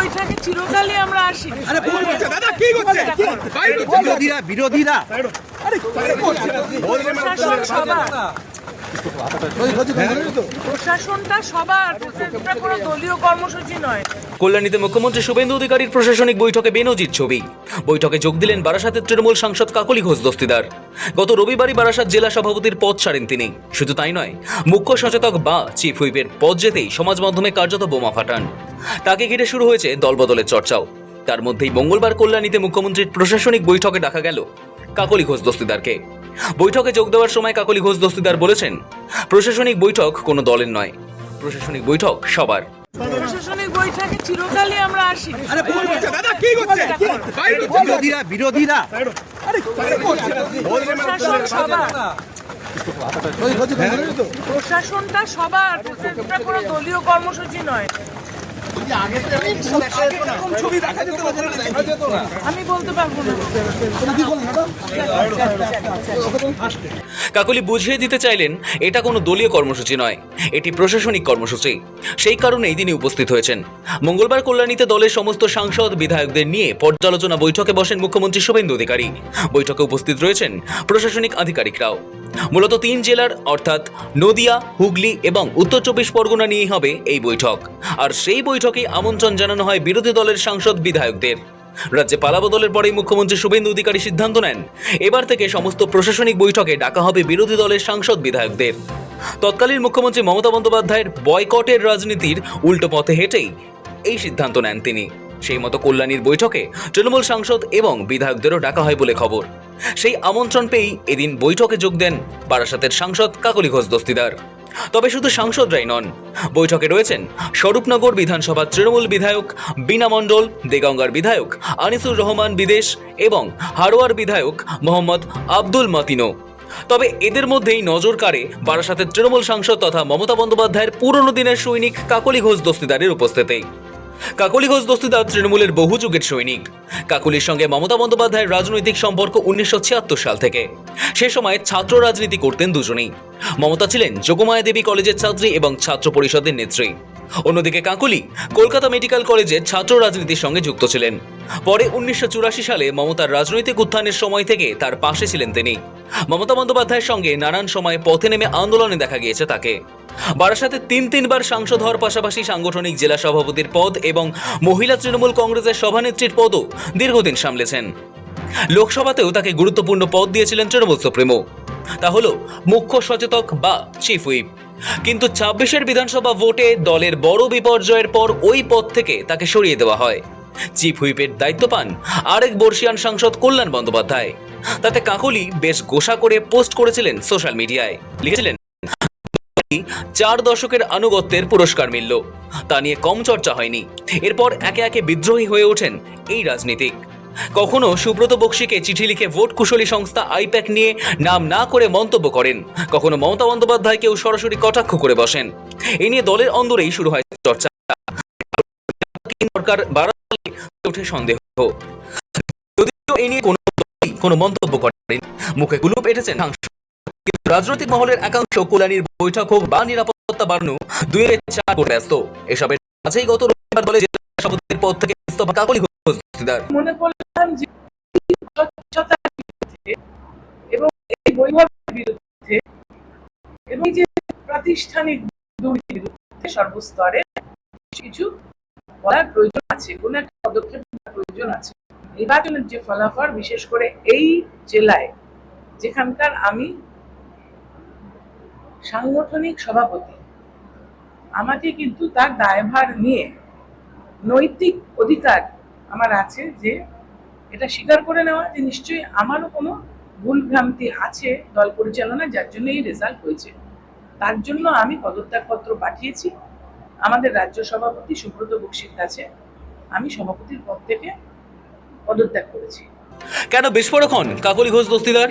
বৈঠকে চিরকালই আমরা আসি। বিরোধীরা প্রশাসনটা সবার, এটা কোনো দলীয় কর্মসূচি নয়। কল্যাণীতে মুখ্যমন্ত্রী শুভেন্দু অধিকারীর প্রশাসনিক বৈঠকে বেনজির ছবি। বৈঠকে যোগ দিলেন বারাসাতের তৃণমূল সাংসদ কাকলি ঘোষ দস্তিদার। গত রবিবারই বারাসাত জেলা সভাপতির পদ ছাড়েন তিনি। শুধু তাই নয়, মুখ্য সচেতক বা চিফ হুইপের পদ যেতেই সমাজ মাধ্যমে কার্যত বোমা ফাটান। তাকে ঘিরে শুরু হয়েছে দলবদলের চর্চাও। তার মধ্যেই মঙ্গলবার কল্যাণীতে মুখ্যমন্ত্রীর প্রশাসনিক বৈঠকে ডাকা গেল কাকলি ঘোষ দস্তিদারকে। বৈঠকে যোগ দেওয়ার সময় কাকলি ঘোষ দস্তিদার বলেছেন, প্রশাসনিক বৈঠক কোনো দলের নয়, প্রশাসনিক বৈঠক সবার। প্রশাসনিক বৈঠকে চিরকালই আমরা আসি। বিরোধীরা প্রশাসন সবার, প্রশাসনটা সবার, এটা কোনো দলীয় কর্মসূচি নয়। আমি বলতে পারবো না। কাকলি বুঝিয়ে দিতে চাইলেন, এটা কোনো দলীয় কর্মসূচি নয়, এটি প্রশাসনিক কর্মসূচি। সেই কারণেই তিনি উপস্থিত হয়েছেন। মঙ্গলবার কল্যাণীতে দলের সমস্ত সাংসদ বিধায়কদের নিয়ে পর্যালোচনা বৈঠকে বসেন মুখ্যমন্ত্রী শুভেন্দু অধিকারী। বৈঠকে উপস্থিত রয়েছেন প্রশাসনিক আধিকারিকরাও। মূলত 3 জেলার অর্থাৎ নদিয়া, হুগলি এবং উত্তর 24 পরগনা নিয়েই হবে এই বৈঠক। আর সেই বৈঠকে আমন্ত্রণ জানানো হয় বিরোধী দলের সাংসদ বিধায়কদের। রাজ্যে পালাবদলের পরেই মুখ্যমন্ত্রী শুভেন্দু অধিকারী সিদ্ধান্ত নেন, এবার থেকে সমস্ত প্রশাসনিক বৈঠকে ডাকা হবে বিরোধী দলের সাংসদ বিধায়কদের। তৎকালীন মুখ্যমন্ত্রী মমতা বন্দ্যোপাধ্যায়ের বয়কটের রাজনীতির উল্টো পথে হেঁটেই এই সিদ্ধান্ত নেন তিনি। সেই মতো কল্যাণীর বৈঠকে তৃণমূল সাংসদ এবং বিধায়কদেরও ডাকা হয় বলে খবর। সেই আমন্ত্রণ পেয়েই এদিন বৈঠকে যোগ দেন বারাসাতের সাংসদ কাকলি ঘোষ দস্তিদার। তবে শুধু সাংসদরাই নন, বৈঠকে রয়েছেন স্বরূপনগর বিধানসভার তৃণমূল বিধায়ক বীণা মণ্ডল, দেগঙ্গার বিধায়ক আনিসুর রহমান বিদেশ এবং হারোয়ার বিধায়ক মোহাম্মদ আব্দুল মতিনো। তবে এদের মধ্যেই নজর কাড়ে বারাসাতের তৃণমূল সাংসদ তথা মমতা বন্দ্যোপাধ্যায়ের পুরনো দিনের সৈনিক কাকলি ঘোষ দস্তিদারের উপস্থিতি। কাকলি ঘোষ দস্তিদার তৃণমূলের বহু যুগের সৈনিক। কাকলির সঙ্গে মমতা বন্দ্যোপাধ্যায়ের রাজনৈতিক সম্পর্ক 1976 সাল থেকে। সে সময় ছাত্র রাজনীতি করতেন দুজনেই। মমতা ছিলেন যোগমায়া দেবী কলেজের ছাত্রী এবং ছাত্র পরিষদের নেত্রী। অন্যদিকে কাকলি কলকাতা মেডিকেল কলেজের ছাত্র রাজনীতির সঙ্গে যুক্ত ছিলেন। পরে 1984 সালে মমতার রাজনৈতিক উত্থানের সময় থেকে তার পাশে ছিলেন তিনি। মমতা বন্দ্যোপাধ্যায়ের সঙ্গে নানান সময় পথে নেমে আন্দোলনে দেখা গিয়েছে তাকে। বারাসাতে 3বার সাংসদ হওয়ার পাশাপাশি সাংগঠনিক জেলা সভাপতির পদ এবং মহিলা তৃণমূল কংগ্রেসের সভানেত্রীর পদও দীর্ঘদিন সামলেছেন। লোকসভাতেও তাকে গুরুত্বপূর্ণ পদ দিয়েছিলেন তৃণমূল সুপ্রিমো, তা হলো মুখ্য সচেতক বা চিফ হুইপ। কিন্তু 26 বিধানসভা ভোটে দলের বড় বিপর্যয়ের পর ওই পদ থেকে তাকে সরিয়ে দেওয়া হয়। চিফ হুইপের দায়িত্ব পান আরেক বর্ষিয়ান সাংসদ কল্যাণ বন্দ্যোপাধ্যায়। তাতে কাকলি বেশ গোসা করে পোস্ট করেছিলেন সোশ্যাল মিডিয়ায়, লিখেছিলেন, 4 দশকের আনুগত্যের পুরস্কার মিলল। তা নিয়ে কম চর্চা হয়নি। এরপর একে একে বিদ্রোহী হয়ে ওঠেন এই রাজনীতিক। কখনো সুব্রত বক্সিকে চিঠি লিখে ভোট কুশলী সংস্থা আইপ্যাক নিয়ে নাম না করে মন্তব্য করেন, কখনো মমতা বন্দ্যোপাধ্যায়কেও সরাসরি কটাক্ষ করে বসেন। এ নিয়ে দলের অন্দরেই শুরু হয় চর্চা। সরকার বাড়ালে ওঠে সন্দেহ। যদিও এ নিয়ে কোনো মন্তব্য করেন, মুখে কুলুপ এঁটেছেন সাংসদ। কিন্তু রাজনৈতিক মহলের একাংশ কল্যাণীর বৈঠক হোক বা নিরাপত্তা বাড়ানো, 2-4 করে ব্যস্ত। এসবের মাঝেই গত রবিবার দলের জেলা সভাপতির পদ থেকে ইস্তফা কাকলি ঘোষ দস্তিদার। মনে করলাম যে স্বচ্ছতার বিরুদ্ধে এবং এই বৈভবের বিরুদ্ধে এবং যে প্রাতিষ্ঠানিক দুর্নীতির বিরুদ্ধে সর্বস্তরে কিছু বলার প্রয়োজন আছে, কোন একটা পদক্ষেপ প্রয়োজন আছে। নির্বাচনের যে ফলাফল, বিশেষ করে এই জেলায় যেখানকার আমি সাংগঠনিক সভাপতি, আমাকে কিন্তু তার দায়ভার নিয়ে নৈতিক অধিকার আমার আছে যে এটা স্বীকার করে নেওয়া যে নিশ্চয়ই আমারও কোনো ভুল ভ্রান্তি আছে দল পরিচালনা, যার জন্য এই রেজাল্ট হয়েছে। তার জন্য আমি পদত্যাগপত্র পাঠিয়েছি আমাদের রাজ্য সভাপতি সুব্রত বক্সির কাছে। আমি সভাপতির পদ থেকে পদত্যাগ করেছি। কেন বিস্ফোরক হন কাকলি ঘোষ দস্তিদার?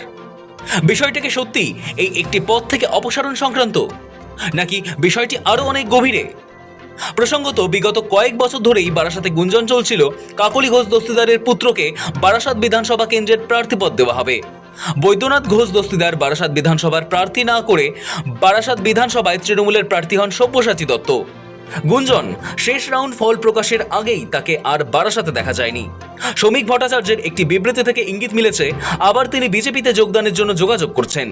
বিষয়টি কি সত্যি এই একটি পদ থেকে অপসারণ সংক্রান্ত, নাকি বিষয়টি আরো অনেক গভীরে? প্রসঙ্গত, বিগত কয়েক বছর ধরেই বারাসাতে গুঞ্জন চলছিল কাকলি ঘোষ দস্তিদারের পুত্রকে বারাসাত বিধানসভা কেন্দ্রের প্রার্থীপদ দেওয়া হবে। বৈদ্যনাথ ঘোষ দস্তিদার বারাসাত বিধানসভার প্রার্থী না করে বারাসাত বিধানসভায় তৃণমূলের প্রার্থী হন সব্যসাচী দত্ত। গুঞ্জন, শেষ রাউন্ড ফল প্রকাশের আগেই তাকে আর বারাসাতে দেখা যায়নি। শ্রমিক ভট্টাচার্যের একটি বিবৃতি থেকে ইঙ্গিত মিলেছে আবার তিনি বিজেপিতে যোগদানের জন্য যোগাযোগ করছেন।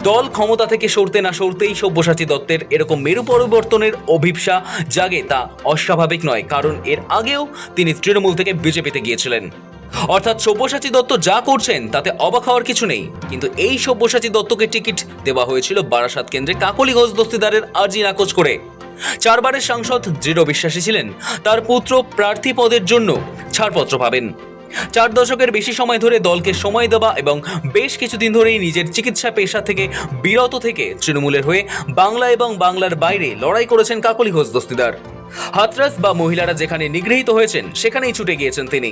দল ক্ষমতা থেকে সরতে না সরতেই সব্যসাচী দত্তের এরকম মেরু পরিবর্তনের অভিপ্সা জাগে তা অস্বাভাবিক নয়, কারণ এর আগেও তিনি তৃণমূল থেকে বিজেপিতে গিয়েছিলেন। অর্থাৎ সব্যসাচী দত্ত যা করছেন তাতে অবাক হওয়ার কিছু নেই, কিন্তু এই সব্যসাচী দত্তকে টিকিট দেওয়া হয়েছিল বারাসাত কেন্দ্রে কাকলি ঘোষ দস্তিদারের আর্জি নাকচ করে। 4 বারের সাংসদ দৃঢ় বিশ্বাসী ছিলেন তার পুত্র প্রার্থী পদের জন্য ছাড়পত্র পাবেন। 4 দশকের বেশি সময় ধরে দলকে সময় দেওয়া এবং বেশ কিছুদিন ধরেই নিজের চিকিৎসা পেশা থেকে বিরত থেকে তৃণমূলের হয়ে বাংলা এবং বাংলার বাইরে লড়াই করেছেন কাকলি ঘোষ দস্তিদার। হাতরাস বা মহিলারা যেখানে নিগৃহীত হয়েছেন সেখানেই ছুটে গিয়েছেন তিনি।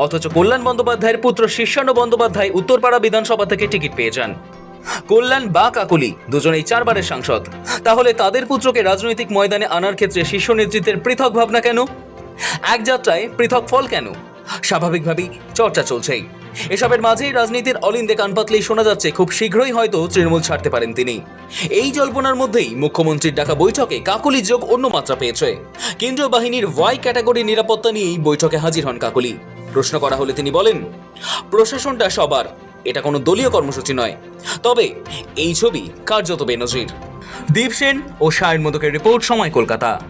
অথচ কল্যাণ বন্দ্যোপাধ্যায়ের পুত্র শীর্ষানু বন্দ্যোপাধ্যায় উত্তরপাড়া বিধানসভা থেকে টিকিট পেয়ে যান। কল্যাণ বা কাকলি দুজনেই 4 বারের সাংসদ, তাহলে তাদের পুত্রকে রাজনৈতিক ময়দানে আনার ক্ষেত্রে শীর্ষ নেতৃত্বের পৃথক ভাবনা কেন? এক যাত্রায় পৃথক ফল কেন? স্বাভাবিকভাবেই চর্চা চলছেই। এসবের মাঝেই রাজনীতির অলিন্দে কান পাতলেই শোনা যাচ্ছে খুব শীঘ্রই হয়তো তৃণমূল ছাড়তে পারেন তিনি। এই জল্পনার মধ্যেই মুখ্যমন্ত্রীর ডাকা বৈঠকে কাকলি যোগ অন্য মাত্রা পেয়েছে। কেন্দ্রীয় বাহিনীর ওয়াই ক্যাটাগরি নিরাপত্তা নিয়েই বৈঠকে হাজির হন কাকলি। প্রশ্ন করা হলে তিনি বলেন, প্রশাসনটা সবার, এটা কোনো দলীয় কর্মসূচি নয়। তবে এই ছবি কার্যত বেনজির। দীপ সেন ও সায়ন মোদকের রিপোর্ট, সময় কলকাতা।